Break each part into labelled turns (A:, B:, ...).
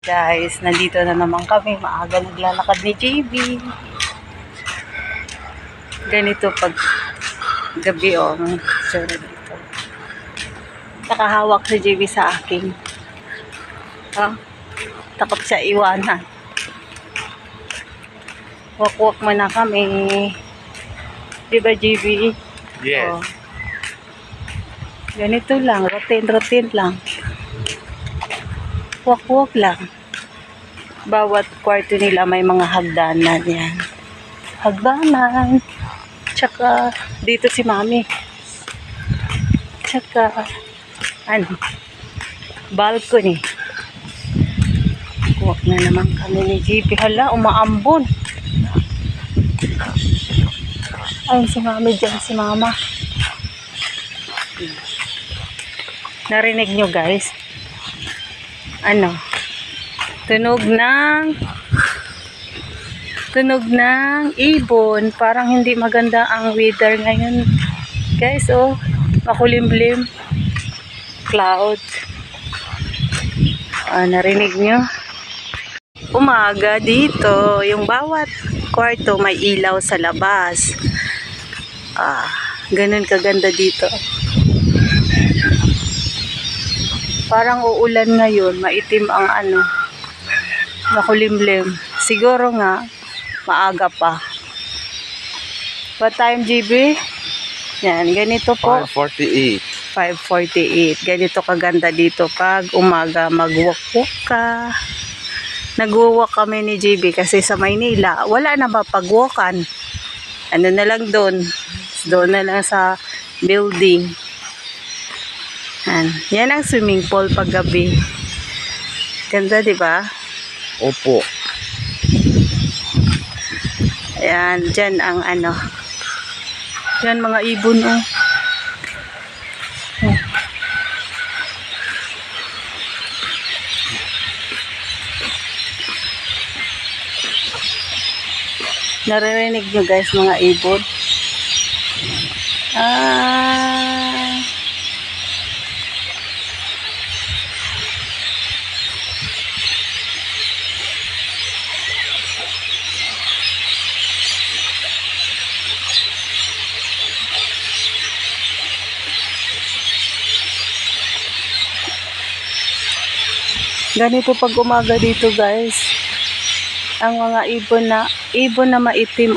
A: Guys, nandito na naman kami. Maaga naglalakad ni JB. Ganito pag gabi sorry dito. Nakahawak si JB sa akin. Takot siya iwanan. Walk-walk muna kami. Diba JB?
B: Yes.
A: Ganito lang. Routine lang. Walk-walk lang. Bawat kwarto nila may mga hagdanan yan. Hagdanan. Tsaka, dito si Mami. Tsaka, balcony. Walk na naman kami ni JP. Hala, umaambon. Ayun si Mami dyan, si Mama. Narinig nyo guys? Tunog ng ibon. Parang hindi maganda ang weather ngayon guys. Makulimlim cloud. Narinig nyo? Umaga dito, yung bawat kwarto may ilaw sa labas. Ganun kaganda dito. Parang uulan ngayon, maitim ang makulimlim. Siguro nga, maaga pa. What time, GB? Yan, ganito po.
B: 5:48.
A: 5:48. Ganito kaganda dito pag umaga mag-walk-walk ka. Nag-walk kami ni GB kasi sa Maynila, wala na ba pag-walkan? Na lang doon. Doon na lang sa building. Yan ang swimming pool pag gabi. Ganda, di ba?
B: Opo.
A: Ayan, dyan ang dyan mga ibon, Naririnig nyo guys, mga ibon. Ganito pag umaga dito guys. Ang mga ibon na maitim.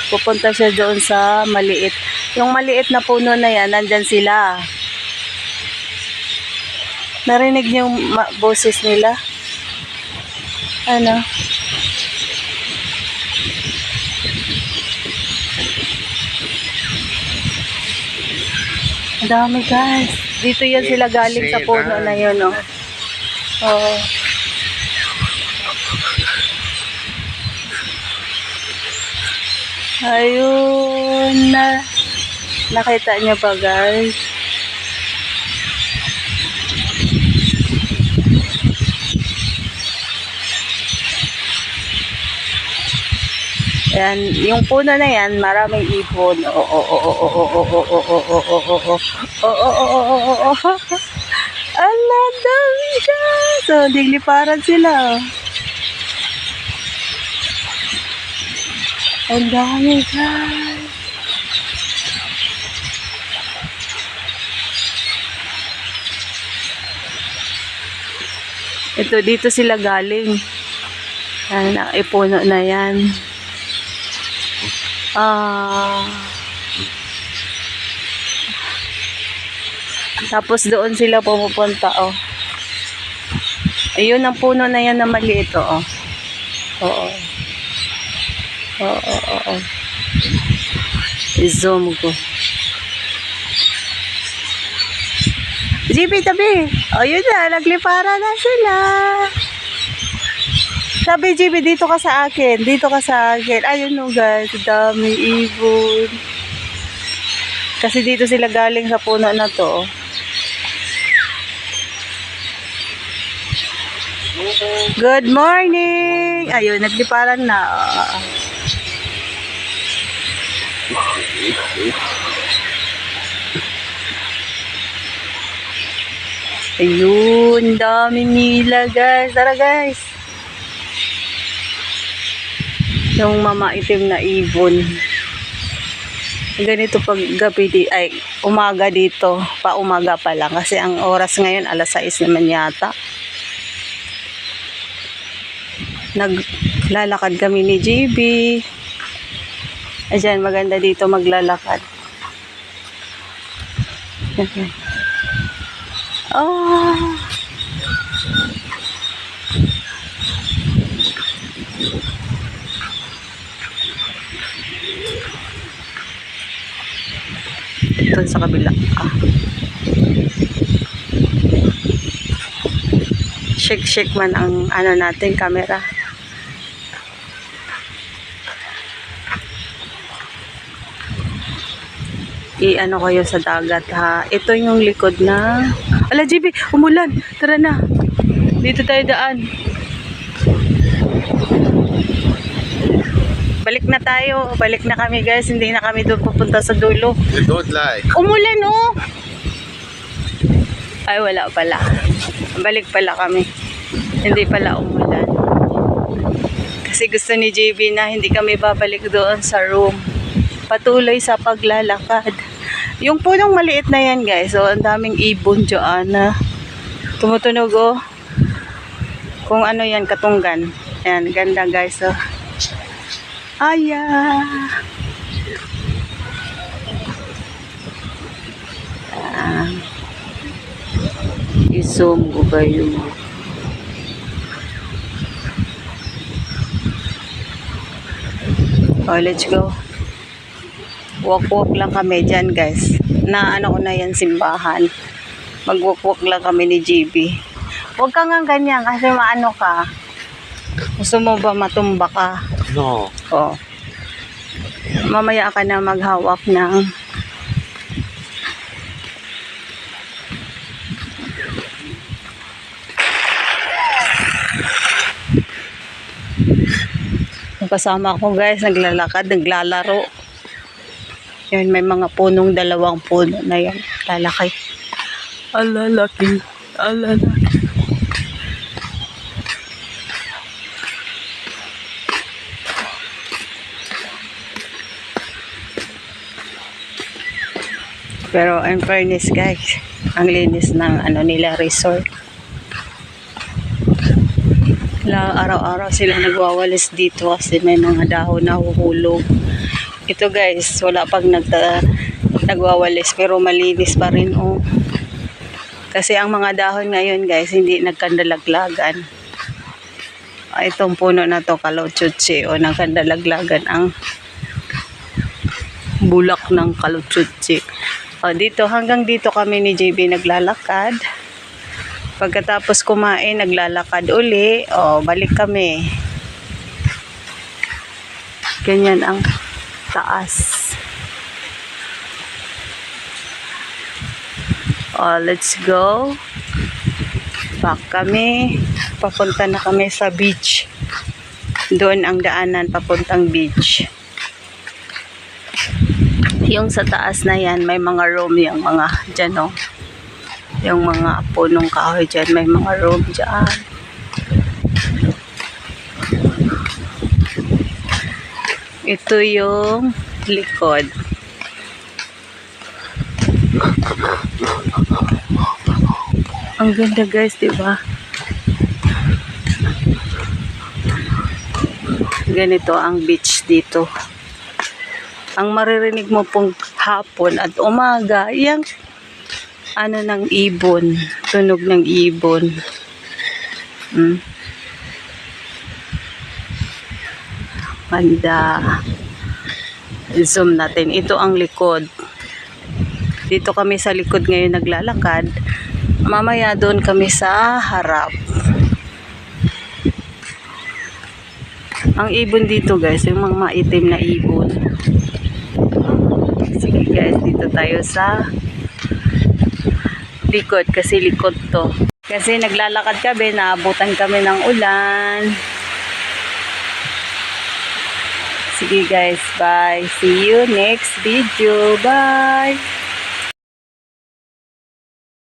A: Pupunta siya doon sa maliit. Yung maliit na puno na yan, nandyan sila. Narinig niyo yung boses nila? Ang dami guys. Dito yan sila galing sa puno na yun, Ayun na. Nakita niyo pa guys. Ayan, yung puno na yan, maraming ibon. Ala, dami guys. Nagliparan sila. Ang dami guys. Ito, dito sila galing. Ipuno na yan. Tapos doon sila pumupunta, Ayun ang puno na yan na maliit, I-zoom ko. GB, tabi. Ayun na, naglipara na sila. Sabi, GB, dito ka sa akin. Dito ka sa akin. Ayun guys, dami ibon. Kasi dito sila galing sa puno na to, Good morning! Ayun, nagliparan na. Ayun, daming nila guys. Tara guys. Yung mamaitim na ibon. Ganito pag gabi ay umaga dito. Pa umaga pa lang. Kasi ang oras ngayon alas 6 naman yata. Naglalakad kami ni JB. Ayan, maganda dito maglalakad. Oh. Ito sa kabila. Shake man ang ano natin camera. I-ano kayo sa dagat ha. Ito yung likod na. Ala JB, umulan. Tara na. Dito tayo daan. Balik na tayo. Balik na kami guys. Hindi na kami doon pupunta sa dulo.
B: You don't like.
A: Umulan oh. Ay wala pala. Balik pala kami. Hindi pala umulan. Kasi gusto ni JB na hindi kami babalik doon sa room. Patuloy sa paglalakad. Yung punong maliit na yan guys. So ang daming ibon dyan na tumutunog oh. Kung ano yan, katunggan. Ayan, ganda guys oh. Aya. I-zoom ko ba yun? Oh, let's go. Walk-walk lang kami dyan guys. Na ano ko na yan simbahan. Mag-walk-walk lang kami ni JB. Huwag ka nga ganyan kasi maano ka. Gusto mo ba matumba ka?
B: No.
A: Oh. Mamaya ka na maghawak ng kasama ko guys, naglalakad, naglalaro. Yan, may mga punong, 2 puno na yan. Lalaki. Alalaki. Alalaki. Pero in fairness guys, ang linis ng ano nila resort. Araw-araw sila nagwawalis dito kasi may mga dahon na huhulog. Ito guys, wala pang nagwawalis pero malinis pa rin oh. Kasi ang mga dahon ngayon guys, hindi nagkandalaglagan. Itong puno na to, kalotsuchi o nagkandalaglagan ang bulak ng kalotsuchi. O dito, hanggang dito kami ni JB naglalakad. Pagkatapos kumain, naglalakad uli. O, balik kami. Ganyan ang taas. O, let's go. Back kami. Papunta na kami sa beach. Doon ang daanan papuntang beach. Yung sa taas na yan, may mga room yung mga dyan o. Yung mga punong kahoy dyan, may mga room dyan. Ito yung likod. Ang ganda guys, diba? Ganito ang beach dito. Ang maririnig mo pong hapon at umaga, yung ano ng ibon, tunog ng ibon. Ganda. Zoom natin. Ito ang likod. Dito kami sa likod ngayon naglalakad. Mamaya doon kami sa harap. Ang ibon dito guys, yung mga maitim na ibon. Sige guys, dito tayo sa likod kasi likod to. Kasi naglalakad kami, naabutan kami ng ulan. Sige guys, bye. See you next video. Bye.